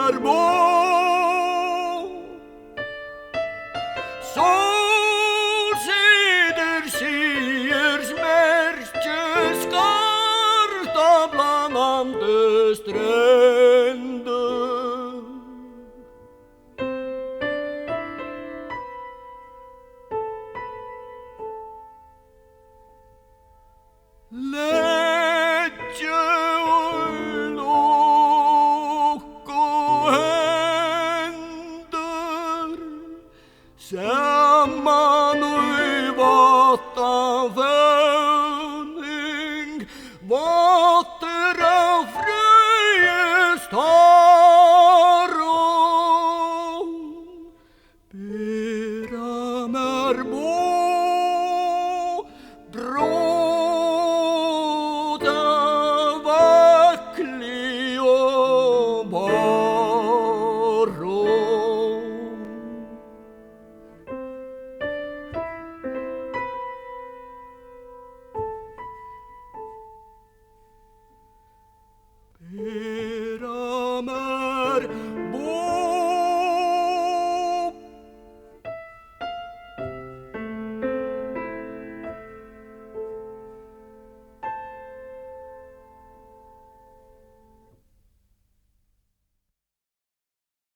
mer bo. Solsider siers merke skarta blanande stränder. Lägge lock och händer samman i vattenföning, vatter av fröjestaron. Bera mer bo, bråda vackli och baron. Bera mer